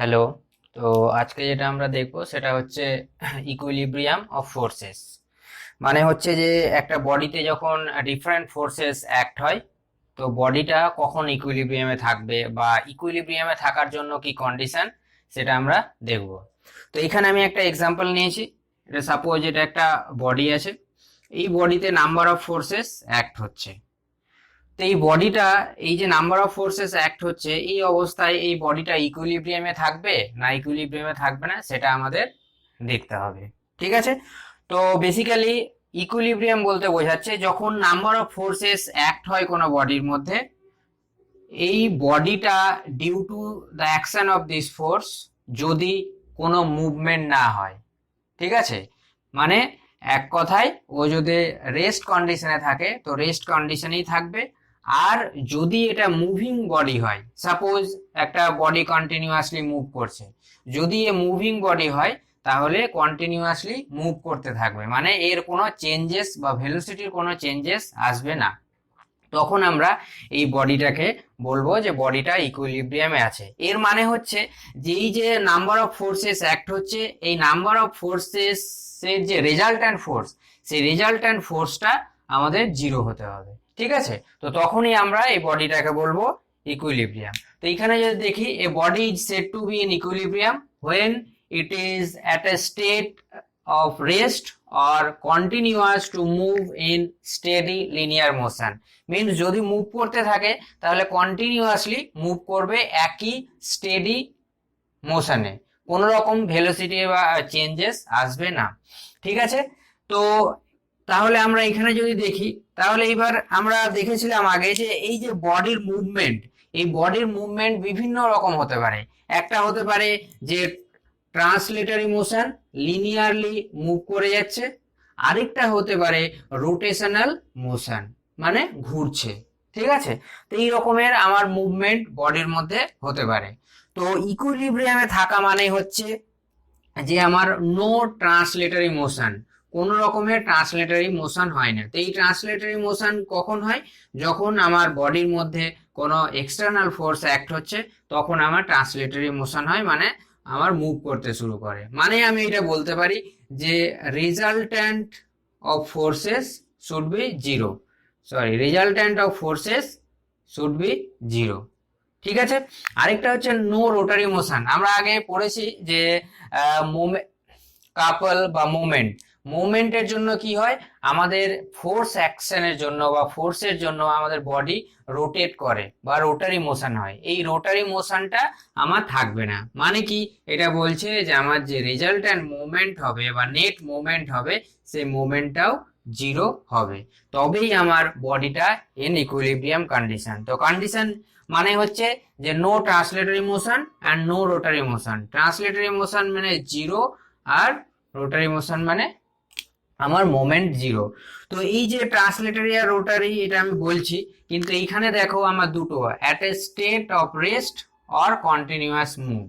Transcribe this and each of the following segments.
Hello. তো আজকে যেটা আমরা দেখবো সেটা হচ্ছে ইকুইলিব্রিয়াম অফ ফোর্সেস। মানে হচ্ছে যে একটা বডিতে যখন ডিফারেন্ট ফোর্সেস অ্যাক্ট হয়, তো বডিটা কখন ইকুইলিব্রিয়ামে থাকবে বা ইকুইলিব্রিয়ামে থাকার জন্য কি কন্ডিশন, সেটা আমরা দেখব। তো এখানে আমি একটা এক্সাম্পল নিয়েছি। এটা সাপোজ এটা একটা বডি আছে, এই বডিতে নাম্বার অফ ফোর্সেস অ্যাক্ট হচ্ছে। তো এই বডিটা, এই যে নাম্বার অফ ফোর্সেস অ্যাক্ট হচ্ছে, এই অবস্থায় এই বডিটা ইকুইলিব্রিয়ামে থাকবে না ইকুইলিব্রিয়ামে থাকবে না সেটা আমাদের দেখতে হবে। ঠিক আছে? তো বেসিক্যালি ইকুইলিব্রিয়াম বলতে বোঝাচ্ছে যখন নাম্বার অফ ফোর্সেস অ্যাক্ট হয় কোনো বডির মধ্যে, এই বডিটা due to the action of this force যদি কোনো মুভমেন্ট না হয়। ঠিক আছে? মানে এক কথায় ও যদি রেস্ট কন্ডিশনে থাকে তো রেস্ট কন্ডিশনেই থাকবে। আর যদি এটা মুভিং বডি হয়, সাপোজ একটা বডি কন্টিনিউয়াসলি মুভ করছে, যদি এ মুভিং বডি হয় তাহলে কন্টিনিউয়াসলি মুভ করতে থাকবে, মানে এর কোনো চেঞ্জেস বা ভেলোসিটির কোনো চেঞ্জেস আসবে না। তখন আমরা এই বডিটাকে বলবো যে বডিটা ইকুইলিব্রিয়ামে আছে। এর মানে হচ্ছে যে এই যে নাম্বার অফ ফোর্সেস অ্যাক্ট হচ্ছে, এই নাম্বার অফ ফোর্সেস এর যে রেজাল্ট্যান্ট ফোর্স, সেই রেজাল্ট্যান্ট ফোর্সটা আমাদের জিরো হতে হবে। ঠিক আছে? তো তখনই আমরা এই বডিটাকে বলবো ইকুইলিব্রিয়াম। তো এখানে যদি দেখি, a body is said to be in equilibrium when it is at a state of rest or continuous to move in steady linear motion. Means যদি মুভ করতে থাকে তাহলে কন্টিনিউয়াসলি মুভ করবে একই স্টেডি মোশনে, কোনো রকম ভেলোসিটি বা চেঞ্জেস আসবে না। ঠিক আছে? তো তাহলে আমরা এখানে যদি দেখি, তাহলে এবার আমরা দেখেছিলাম আগে যে এই যে বডির মুভমেন্ট, এই বডির মুভমেন্ট বিভিন্ন রকম হতে পারে। একটা হতে পারে যে ট্রান্সলেটরি মোশন, লিনিয়ারলি মুভ করে যাচ্ছে। আরেকটা হতে পারে রোটেশনাল মোশন, মানে ঘুরছে। ঠিক আছে? তো এই রকমের আমার মুভমেন্ট বডির মধ্যে হতে পারে। তো ইকুইলিব্রিয়ামে থাকা মানে হচ্ছে যে আমার নো ট্রান্সলেটরি মোশন, কোন রকমের ট্রান্সলেটরি মোশন হয় না। তো এই ট্রান্সলেটরি মোশন কখন হয়? যখন আমার বডির মধ্যে কোনো এক্সটার্নাল ফোর্স অ্যাক্ট হচ্ছে, তখন আমার ট্রান্সলেটরি মোশন হয়, মানে আমার মুভ করতে শুরু করে। মানে আমি এটা বলতে পারি যে resultant of forces should be zero, sorry, resultant of forces should be zero. ঠিক আছে? আরেকটা হচ্ছে নো রোটারি মোশন। আমরা আগে পড়েছি যে কাপল বা মোমেন্ট, মুভমেন্টের জন্য কি হয়, আমাদের ফোর্স অ্যাকশনের জন্য বা ফোর্সের জন্য আমাদের বডি রোটেট করে বা রোটারি মোশন হয়। এই রোটারি মোশনটা আমার থাকবে না। মানে কি, এটা বলছে যে আমার যে রেজাল্ট্যান্ট মুভমেন্ট হবে বা নেট মুভমেন্ট হবে, সেই মুভমেন্টটাও জিরো হবে। তবেই আমার বডিটা ইন ইকুইলিব্রিয়াম কন্ডিশন। তো কন্ডিশন মানে হচ্ছে যে no translatory motion and no rotary motion. Translatory motion মানে জিরো, আর রোটারি মোশন মানে আমার মোমেন্ট জিরো। তো এই যে ট্রান্সলেটরি আর রোটারি এটা আমি বলছি, কিন্তু এইখানে দেখো আমার দুটো, at a state of rest or continuous move.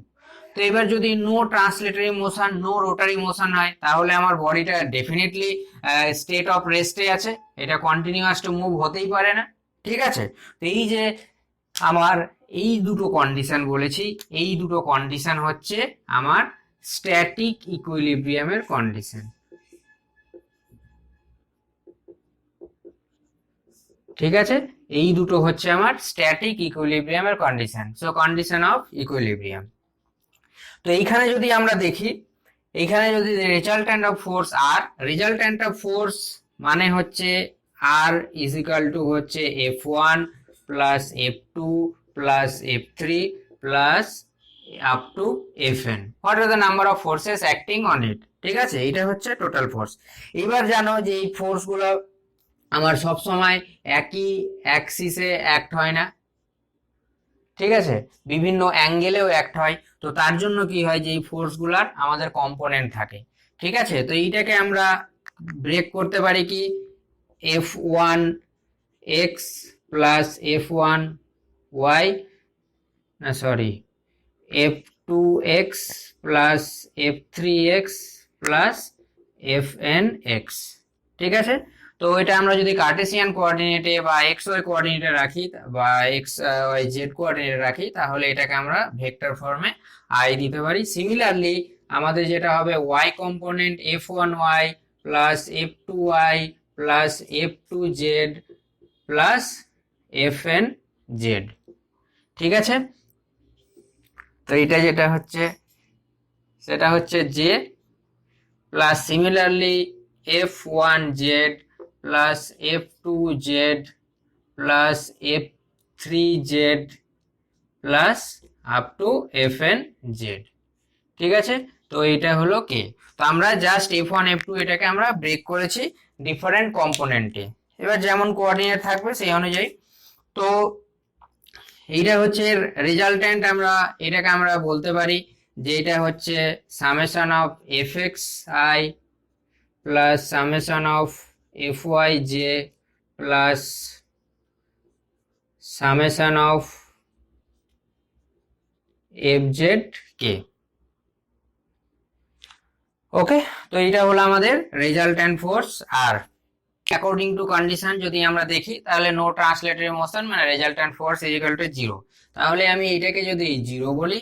তো এবার যদি no translatory motion no rotary motion হয়, তাহলে আমার বডিটা ডেফিনেটলি স্টেট অফ রেস্টে আছে, এটা কন্টিনিউয়াস টু মুভ হতেই পারে না। ঠিক আছে? তো এই যে আমার এই দুটো কন্ডিশন বলেছি, এই দুটো কন্ডিশন হচ্ছে আমার স্ট্যাটিক ইকুইলিব্রিয়ামের কন্ডিশন। ঠিক আছে? এই দুটো হচ্ছে আমার স্ট্যাটিক ইকুইলিব্রিয়ামের condition. So condition of equilibrium. তো এইখানে যদি আমরা দেখি, এইখানে যদি resultant of force R, resultant of force মানে হচ্ছে আর ইজ ইকাল টু হচ্ছে F1 plus F2 plus F3 plus up to Fn, what are the number of forces acting on it. ঠিক আছে? এটা হচ্ছে টোটাল ফোর্স। এবার জানো যে এই ফোর্স গুলো আমার সব সময় একই অ্যাক্সিসে অ্যাক্ট হয় না। ঠিক আছে? বিভিন্ন অ্যাঙ্গেলেও অ্যাক্ট হয়। তো তার জন্য কি হয়, যে এই ফোর্সগুলার আমাদের কম্পোনেন্ট থাকে। ঠিক আছে? তো এইটাকে আমরা ব্রেক করতে পারি কি, F1 x plus F1 y, না sorry, F2 x plus F3 x plus Fn x। ঠিক আছে? তো এটা আমরা যদি কার্টেসিয়ান কোঅর্ডিনেটে বা এক্স ওয়াই কোঅর্ডিনেটে রাখি বা এক্স ওয়াই জেড কোঅর্ডিনেটে রাখি, তাহলে এটাকে আমরা ভেক্টর ফর্মে আই দিতে পারি। সিমিলারলি আমাদের যেটা হবে Y component F one Y plus F two Y plus F two Z plus F N Z. ঠিক আছে, তো এটা যেটা হচ্ছে সেটা হচ্ছে J plus similarly F one Z plus F two Z plus F three Z plus up to F N Z. ঠিক আছে, তো এটা হলো কে। তো আমরা just F one F two এটাকে আমরা ব্রেক করেছি ডিফারেন্ট কম্পোনেন্টে, এবার যেমন কোঅর্ডিনেট থাকবে সেই অনুযায়ী। তো এইটা হচ্ছে রেজাল্টেন্ট, আমরা এটাকে আমরা বলতে পারি যে এটা হচ্ছে summation of F x i plus summation of F y j plus summation of F z k. Okay, তো এটা হলো আমাদের রেজাল্টেন্ট ফোর্স। আর অ্যাকর্ডিং টু কন্ডিশন যদি আমরা দেখি তাহলে নো ট্রান্সলেটরি মোশন মানে resultant force is equal to zero. তাহলে আমি এটাকে যদি জিরো বলি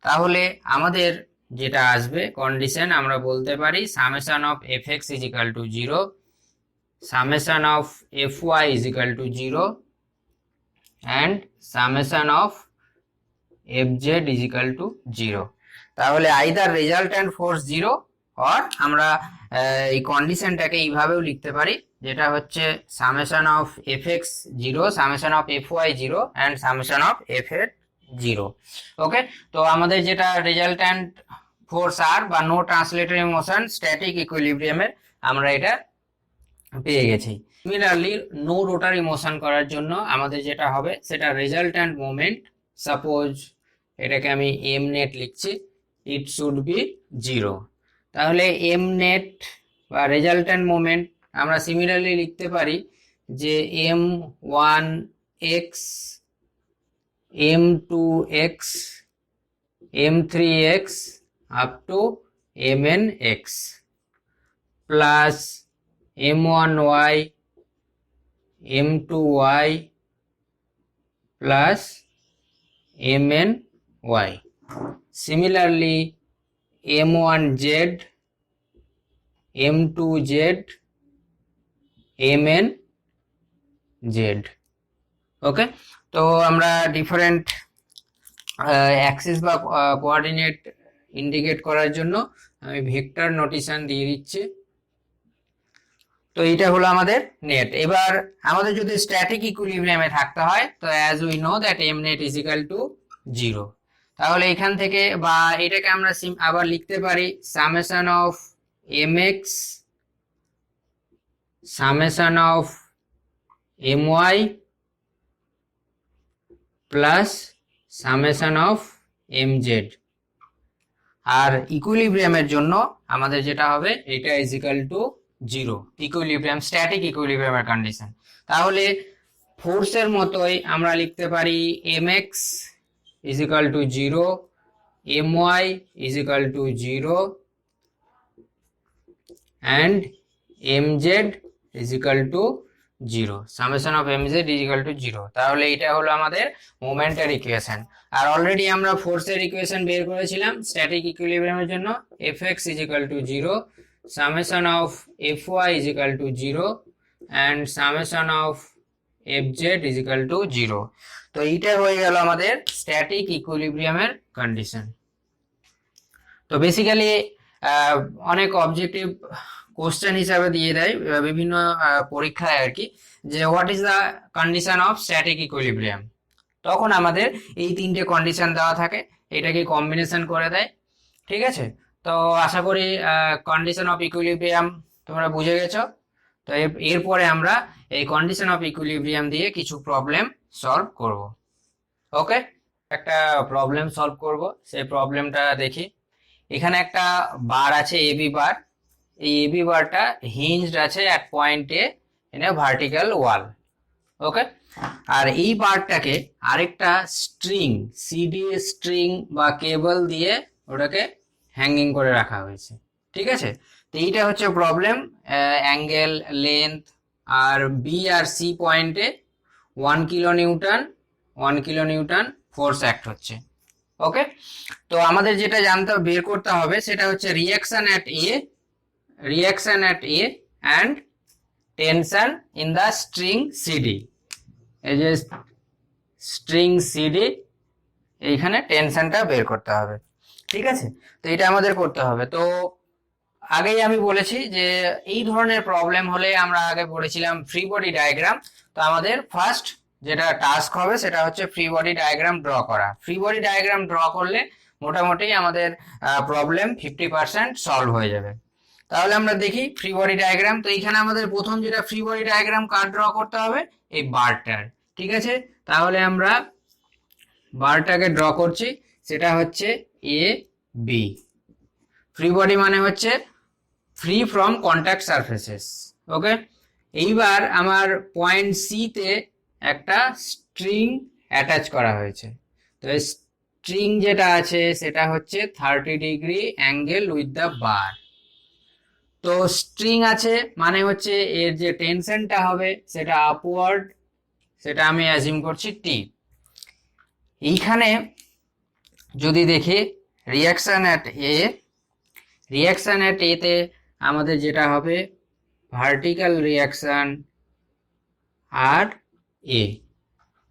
তাহলে আমাদের যেটা আসবে কন্ডিশন আমরা বলতে পারি summation of F x is equal to zero, summation of F y is equal to zero and summation of F z is equal to zero. তাহলে either resultant force zero or আমরা এই কন্ডিশনটাকে এইভাবেও লিখতে পারি, যেটা হচ্ছে summation of F x zero, summation of F y zero and summation of F এর জিরো। ওকে, তো আমাদের যেটা রেজাল্ট্যান্ট ফোর্স আর বা নো ট্রান্সলেটরি মোশন স্ট্যাটিক ইকুইলিব্রিয়ামের আমরা এটা পেয়ে গেছি। সিমিলারলি নো রোটারি মোশন করার জন্য আমাদের যেটা হবে সেটা রেজাল্ট্যান্ট মোমেন্ট, সাপোজ এটাকে আমি এম নেট লিখছি, ইট শুড বি জিরো। তাহলে এম নেট বা রেজাল্ট্যান্ট মোমেন্ট আমরা সিমিলারলি লিখতে পারি যে M one x, M two x, M three x up to M n x plus M one y, M two Y plus M n y. Similarly M one z, M two z, M n z. Okay, তো আমরা different axis বা coordinate indicate করার জন্য আমি vector notation দিয়ে দিচ্ছি। তো এইটা হলো আমাদের নেট। এবার আমাদের যদি স্ট্যাটিক ইকুইলিব্রিয়ামে থাকতে হয় তো as we know that M net is equal to zero. তাহলে এখান থেকে বা এটাকে আমরা আবার লিখতে পারি summation of M x, summation of M y plus summation of M z. আর ইকুইলিব্রিয়ামের জন্য আমাদের যেটা হবে এটা is equal to zero, equilibrium static ইকুইলিব্রিয়ামের কন্ডিশন। তাহলে ফোর্সের মতোই আমরা লিখতে পারি M x is equal to zero, M y is equal to zero and M Z is equal to zero, summation of M Z is equal to zero. তাহলে এটা হলো আমাদের মোমেন্টের ইকুয়েশন। আর অলরেডি আমরা ফোর্সের ইকুয়েশন বের করেছিলাম স্ট্যাটিক ইকুইলিব্রিয়ামের জন্য, F x is equal to zero, summation of fy is equal to 0 and summation of fz is equal to 0। তো এইটা হয়ে গেল আমাদের স্ট্যাটিক ইকুইলিব্রিয়ামের কন্ডিশন। তো বেসিক্যালি অনেক অবজেক্টিভ কোশ্চেন হিসাবে দিয়ে দেয় বিভিন্ন পরীক্ষায় আর কি, যে what is the condition of static equilibrium. তখন আমাদের এই তিনটে কন্ডিশন দেওয়া থাকে, এটাকে কম্বিনেশন করে দেয়। ঠিক আছে, তো আশা করি কন্ডিশন অফ ইকুইলিব্রিয়াম তোমরা বুঝে গেছো। তো এরপরে আমরা এই কন্ডিশন অফ ইকুইলিব্রিয়াম দিয়ে কিছু প্রবলেম সলভ করব। ওকে, একটা প্রবলেম সলভ করব, সেই প্রবলেমটা দেখি। এখানে একটা বার আছে এবি বার, এই এবি বারটা হিঞ্জড আছে at point A in a vertical wall. Okay, আর এই বারটাকে আরেকটা স্ট্রিং, সিডি স্ট্রিং বা কেবল দিয়ে ওটাকে হ্যাঙ্গিং করে রাখা হয়েছে। ঠিক আছে, তো এইটা হচ্ছে প্রবলেম। অ্যাঙ্গেল, লেন্থ, আর বি আর সি পয়েন্টে 1 কিলো নিউটন ফোর্স অ্যাক্ট হচ্ছে। ওকে, তো আমাদের যেটা বের করতে হবে সেটা হচ্ছে reaction at A and tension in the string CD. এই যে স্ট্রিং সিডি, এইখানে টেনশনটা বের করতে হবে। ঠিক আছে, তো এটা আমাদের করতে হবে। তো আগেই আমি বলেছি যে এই ধরনের প্রবলেম হলে আমরা আগে পড়েছিলাম ফ্রি বডি ডায়াগ্রাম। তো আমাদের ফার্স্ট যেটা টাস্ক হবে সেটা হচ্ছে ফ্রি বডি ডায়াগ্রাম ড্র করা। ফ্রি বডি ডায়াগ্রাম ড্র করলে মোটামুটি আমাদের প্রবলেম 50% সলভ হয়ে যাবে। তাহলে আমরা দেখি ফ্রি বডি ডায়াগ্রাম। তো এখানে আমাদের প্রথম যেটা ফ্রি বডি ডায়াগ্রাম কার ড্র করতে হবে, এই বারটার। ঠিক আছে, তাহলে আমরা বারটাকে ড্র করছি, সেটা হচ্ছে এ বি। ফ্রি বডি মানে হচ্ছে ফ্রি ফ্রম কন্ট্যাক্ট সারফেসেস। ওকে, এইবার আমার পয়েন্ট সি তে একটা স্ট্রিং অ্যাটাচ করা হয়েছে। তো স্ট্রিং যেটা আছে সেটা হচ্ছে 30 ডিগ্রি অ্যাঙ্গেল উইথ দ্য বার। তো স্ট্রিং আছে মানে হচ্ছে এর যে টেনশনটা হবে সেটা আপওয়ার্ড, সেটা আমি অ্যাজিউম করছি টি। এইখানে যদি দেখি রিয়াকশন অ্যাট এ তে আমাদের যেটা হবে ভার্টিক্যাল রিয়াকশন আর এ,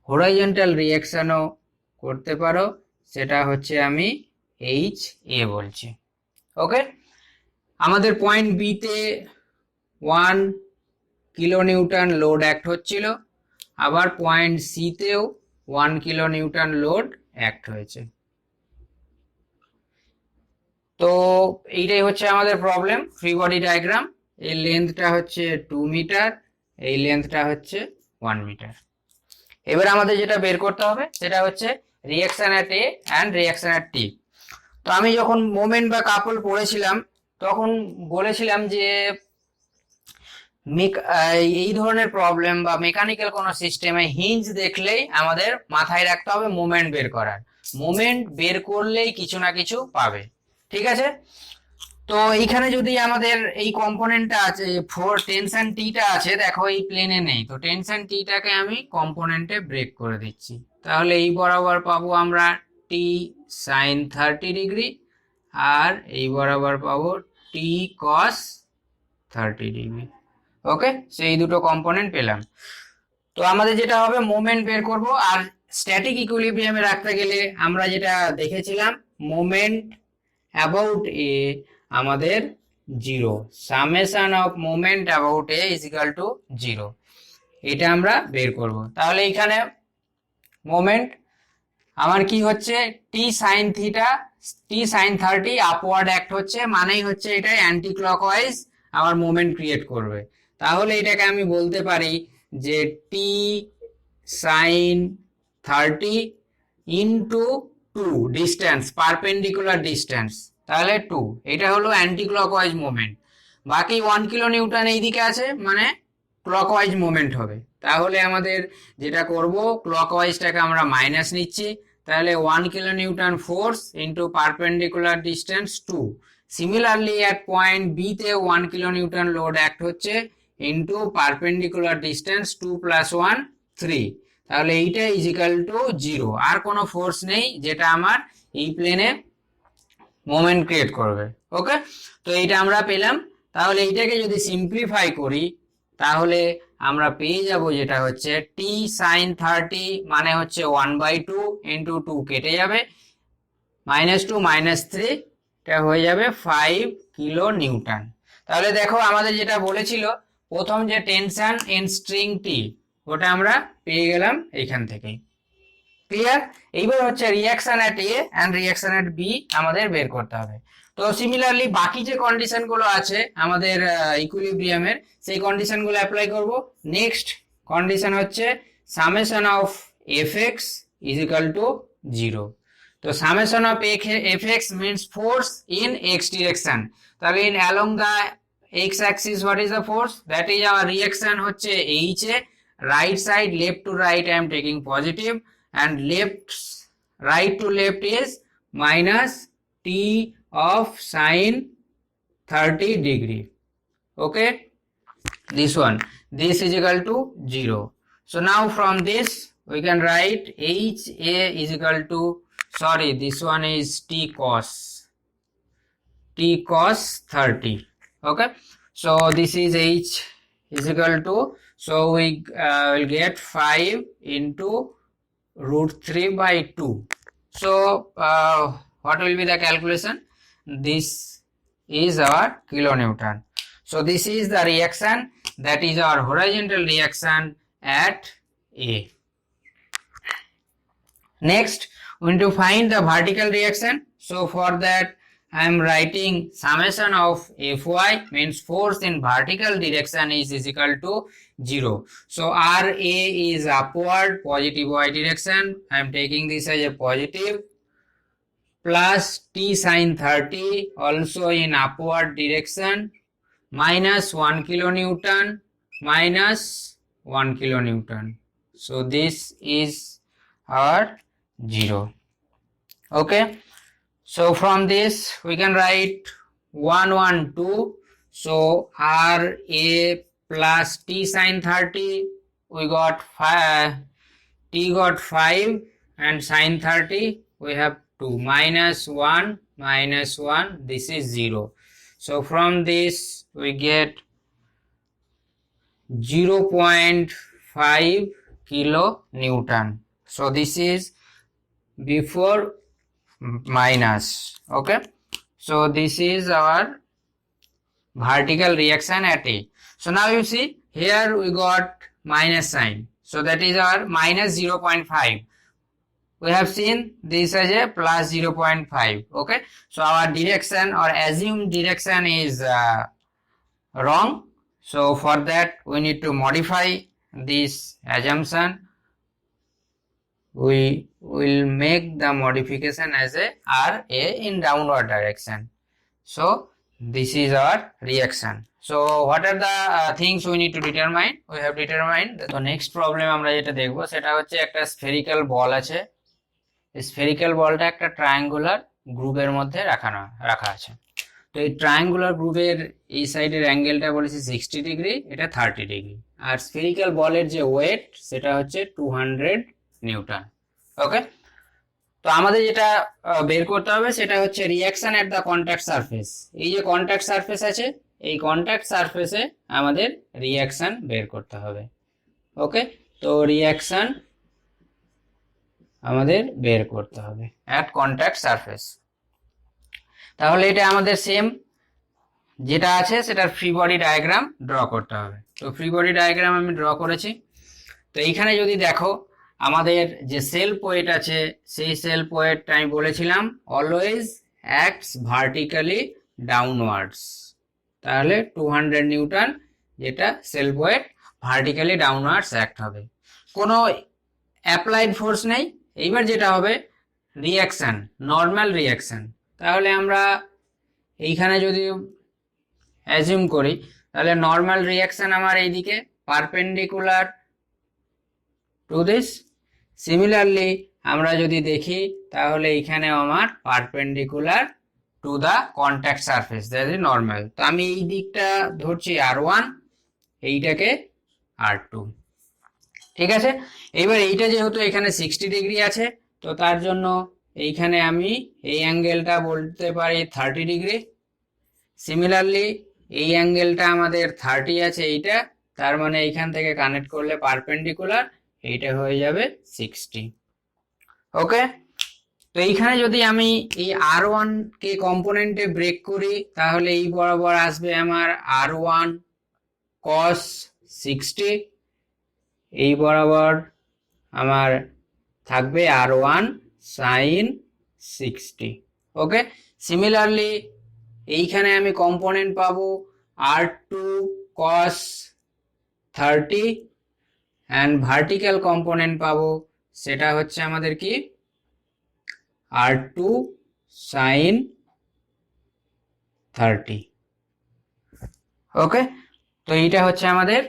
হরাইজন্টাল রিয়াকশনও করতে পারো, সেটা হচ্ছে আমি এইচ এ বলছি। ওকে, আমাদের পয়েন্ট বি তে 1 কিলো নিউটন লোড অ্যাক্ট হচ্ছিল, আবার পয়েন্ট সি তেও 1 কিলো নিউটন লোড অ্যাক্ট হয়েছে। তো এইটাই হচ্ছে আমাদের প্রবলেম ফ্রি বডি ডায়াগ্রাম। এই লেন্থটা হচ্ছে 2 মিটার, এই লেন্থটা হচ্ছে 1 মিটার। এবার আমাদের যেটা বের করতে হবে সেটা হচ্ছে reaction at A and reaction at T. তো আমি যখন মোমেন্ট বা কাপল পড়েছিলাম তখন বলেছিলাম যে এই ধরনের প্রবলেম বা মেকানিক্যাল কোনো সিস্টেমে হিঞ্জ দেখলেই আমাদের মাথায় রাখতে হবে মোমেন্ট বের করার। মোমেন্ট বের করলেই কিছু না কিছু পাবে। ঠিক আছে, তো এইখানে যদি আমাদের এই কম্পোনেন্টটা আছে, টেনশন টিটা আছে, দেখো এই প্লেনে নেই, তো টেনশন টিটাকে আমি কম্পোনেন্টে ব্রেক করে দিচ্ছি। তাহলে এই বরাবর পাবো আমরা টি সাইন 30 ডিগ্রি, আর এই বরাবর পাবো টি কস 30 ডিগ্রি। ওকে, সেই দুটো কম্পোনেন্ট পেলাম। তো আমাদের যেটা হবে মোমেন্ট বের করব। আর স্ট্যাটিক ইকুইলিব্রিয়ামে রাখতে গেলে আমরা যেটা দেখেছিলাম মোমেন্ট অ্যাবাউট এ আমাদের 0, summation of moment about a is equal two 0, এটা আমরা বের করব। তাহলে এখানে মোমেন্ট আমার কি হচ্ছে T sine theta, T sine 30 upward act হচ্ছে, মানেই হচ্ছে এটা অ্যান্টি ক্লকওয়াইজ আমার মোমেন্ট ক্রিয়েট করবে। তাহলে এটাকে আমি বলতে পারি যে T sine 30 into 2 distance, perpendicular distance, তাহলে 2, এটা হলো অ্যান্টি ক্লকওয়াইজ মোমেন্ট। বাকি 1 কিলো নিউটন এইদিকে আছে মানে ক্লকওয়াইজ মোমেন্ট হবে। তাহলে আমাদের যেটা করব ক্লকওয়াইজটাকে আমরা মাইনাস নিচ্ছি, তাহলে 1 kilo newton force into perpendicular distance 2। Similarly at point B তে 1 কিলো নিউটন লোড অ্যাক্ট হচ্ছে ইন্টু পারপেন্ডিকুলার ডিস্টেন্স 2 + 1 3, তাহলে এইটা ইজ ইকাল টু 0। আর কোনো ফোর্স নেই যেটা আমার এই প্লেনে মোমেন্ট ক্রিয়েট করবে। ওকে, তো এইটা আমরা পেলাম। তাহলে এইটাকে যদি সিম্পলিফাই করি তাহলে আমরা পেয়ে যাব যেটা হচ্ছে টি সাইন 30 মানে হচ্ছে 1/2 ইন্টু 2 কেটে যাবে, -2 -3, এটা হয়ে যাবে 5 কিলো নিউটন। তাহলে দেখো আমাদের যেটা বলেছিল প্রথম যে টেনশন ইন স্ট্রিং টি, ওটা আমরা পেয়ে গেলাম এইখান থেকেই। ক্লিয়ার? এইবার হচ্ছে reaction at A and reaction at B আমাদের বের করতে হবে। তো সিমিলারলি বাকি যে কন্ডিশন গুলো আছে আমাদের ইকুইলিব্রিয়ামের, সেই কন্ডিশন গুলো অ্যাপ্লাই করব। নেক্সট কন্ডিশন হচ্ছে summation of F x is equal to 0। তো summation of F x means force in x direction. তাহলে in along the x axis what is the force, that is our reaction হচ্ছে H A, right side left to right I am taking positive, and right to left is minus t of sin 30 degree. Okay, this one. this is equal to 0. So now from this we can write HA is equal to, sorry, this one is T cos 30. Okay, so this is H is equal to, so we will get 5 into root 3 by 2. So what will be the calculation? This is our kilonewton. So this is the reaction, that is our horizontal reaction at A. Next we need to find the vertical reaction. So for that I am writing summation of Fy, means force in vertical direction is equal to 0. So Ra is upward positive y direction, I am taking this as a positive, plus T sin 30 also in upward direction, minus 1 kilonewton minus 1 kilonewton. So this is our 0. Okay, so from this we can write 1 1 2. So Ra plus T sin 30, we got 5, T got 5 and sin 30 we have 2, minus 1 minus 1, this is 0. So from this we get 0.5 kilonewton. So this is before minus. Okay, so this is our vertical reaction at A. So now you see here we got minus sign, so that is our minus 0.5. we have seen this as a plus 0.5. Okay, so our direction or assumed direction is wrong. So for that we need to modify this assumption. We will make the modification as a Ra in downward direction. So this is our reaction. So what are the things we need to determine? We have determined. So next problem আমরা যেটা দেখব সেটা হচ্ছে একটা spherical বল আছে। Spherical বলটা একটা triangular গ্রুপের মধ্যে রাখা আছে। তো এই ট্রায়াঙ্গুলার গ্রুপের এই সাইডের অ্যাঙ্গেলটা বলেছি 60 ডিগ্রি, এটা 30 ডিগ্রি, আর স্ফেরিক্যাল বলের যে ওয়েট সেটা হচ্ছে 200 নিউটন। ওকে, তো আমাদের যেটা বের করতে হবে সেটা হচ্ছে reaction at the contact surface. এই যে কন্ট্যাক্ট সারফেস আছে, এই কন্ট্যাক্ট সারফেসে আমাদের রিঅ্যাকশন বের করতে হবে। ওকে, তো রিঅ্যাকশন আমাদের বের করতে হবে অ্যাট কন্ট্যাক্ট সারফেস। তাহলে এটা আমাদের সেম যেটা আছে সেটার ফ্রি বডি ডায়াগ্রাম ড্র করতে হবে। তো ফ্রি বডি ডায়াগ্রাম আমি ড্র করেছি। তো এইখানে যদি দেখো আমাদের যে সেলফ ওয়েট আছে, সেই সেলফ ওয়েটটা আমি বলেছিলাম অলওয়েজ অ্যাক্টস ভার্টিক্যালি ডাউনওয়ার্ডস। তাহলে 200 নিউটন যেটা self wait vertically downwards act হবে, কোনো অ্যাপ্লাইড ফোর্স নেই। এইবার যেটা হবে রিঅ্যাকশন, নর্মাল রিঅ্যাকশন। তাহলে আমরা এইখানে যদি অ্যাজিউম করি তাহলে নর্মাল রিঅ্যাকশন আমার এইদিকে পারপেন্ডিকুলার টু দিস। সিমিলারলি আমরা যদি দেখি তাহলে এইখানে আমার perpendicular to the contact surface, that is normal. তো আমি এই দিকটা ধরছি R1, এইটাকে R2। ঠিক আছে, এইবার এইটা যেহেতু এখানে 60 ডিগ্রি আছে, তো তার জন্য এইখানে আমি এই অ্যাঙ্গেলটা বলতে পারি 30 ডিগ্রি। সিমিলারলি এই অ্যাঙ্গেলটা আমাদের 30 আছে এইটা, তার মানে এইখান থেকে কানেক্ট করলে পারপেন্ডিকুলার, এইটা হয়ে যাবে 60। ওকে, তো এইখানে যদি আমি এই R1 কে কম্পোনেন্টে ব্রেক করি তাহলে এই বরাবর আসবে আমার R1 cos 60, এই বরাবর আমার থাকবে R1 sin 60। ওকে, সিমিলারলি এইখানে আমি কম্পোনেন্ট পাবো R2 cos 30 and vertical component পাবো, সেটা হচ্ছে আমাদের কি R2 sin 30। ওকে, তো এইটা হচ্ছে আমাদের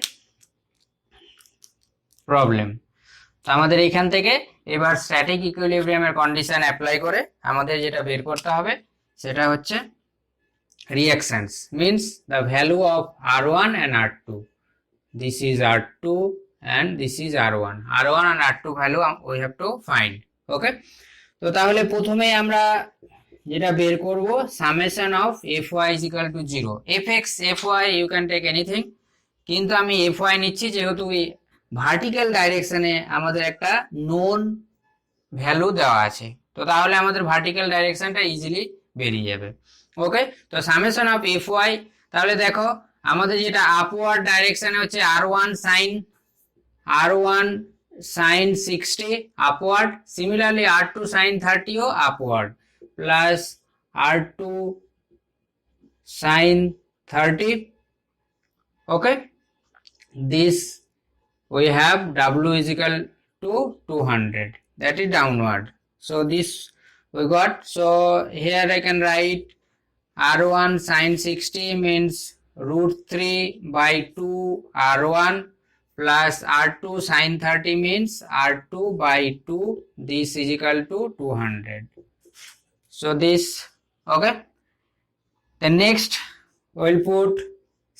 প্রবলেম। তো আমাদের এইখান থেকে এবার স্ট্যাটিক ইকুইলিব্রিয়ামের কন্ডিশন অ্যাপ্লাই করে আমাদের যেটা বের করতে হবে সেটা হচ্ছে reactions, means the value of R1 and R2। this is R2 and this is R1. R1 and R2 value we have to find. Okay, তো তাহলে প্রথমে আমরা যেটা বের করব summation of fy is equal to 0. fx fy you can take anything, কিন্তু আমি fy নিচ্ছি যেহেতু ভার্টিক্যাল ডাইরেকশনে আমাদের একটা নোন ভ্যালু দেওয়া আছে, তো তাহলে আমাদের ভার্টিক্যাল ডাইরেকশনটা ইজিলি বেরিয়ে যাবে। ওকে, তো সামেশন অফ fy, তাহলে দেখো আমাদের যেটা আপওয়ার্ড ডাইরেকশনে হচ্ছে r1 sin 60 upward, similarly r2 sin 30 O upward, plus r2 sin 30. Okay, this we have w is equal to 200, that is downward. So this we got. So here I can write r1 sin 60 means root 3 by 2 r1 plus r2 sin 30 means r2 by 2. This is equal to 200. So this, okay. The next we'll put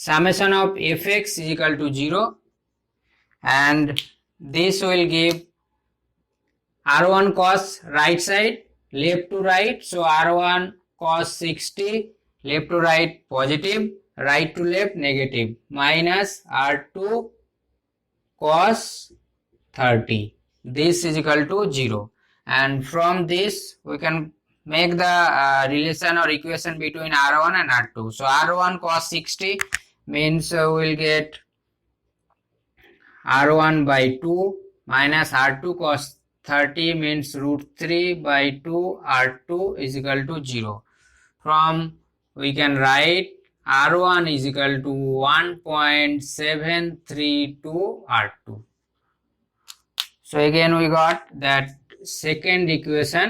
summation of fx is equal to 0, and this will give r1 cos right side left to right, so r1 cos 60 left to right positive, right to left negative, minus r2 cos 30. This is equal to 0, and from this we can make the relation or equation between r1 and r2. So r1 cos 60 means we'll get r1 by 2 minus r2 cos 30 means root 3 by 2 r2 is equal to 0. From we can write r1 is equal to 1.732 r2. So again we got that second equation,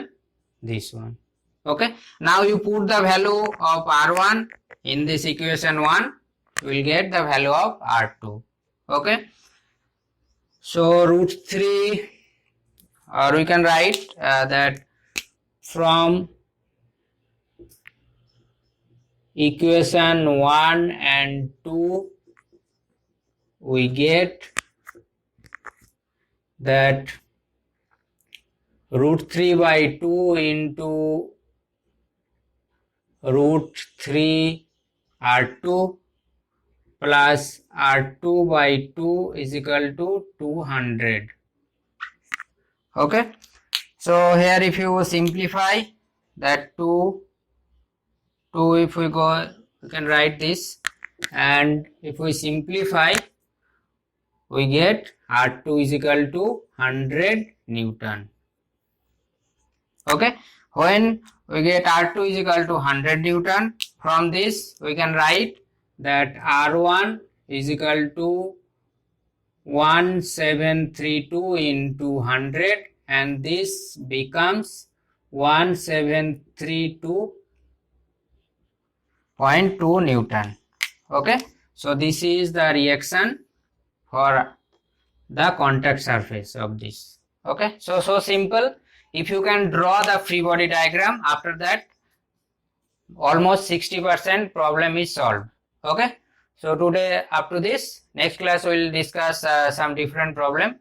this one. Okay, now you put the value of r1 in this equation 1, you will get the value of r2. Okay, so root 3, or we can write that from equation 1 and 2 we get that root 3 by 2 into root 3 r2 plus r2 by 2 is equal to 200. Okay, so here if you simplify that 2 if we go, we can write this, and if we simplify we get r2 is equal to 100 Newton. Okay, when we get r2 is equal to 100 Newton, from this we can write that r1 is equal to 1732 into 100, and this becomes 1732.2 Newton. Okay, so this is the reaction for the contact surface of this. Okay, so simple. If you can draw the free body diagram, after that almost 60% problem is solved. Okay, so today up to this. Next class we will discuss some different problem.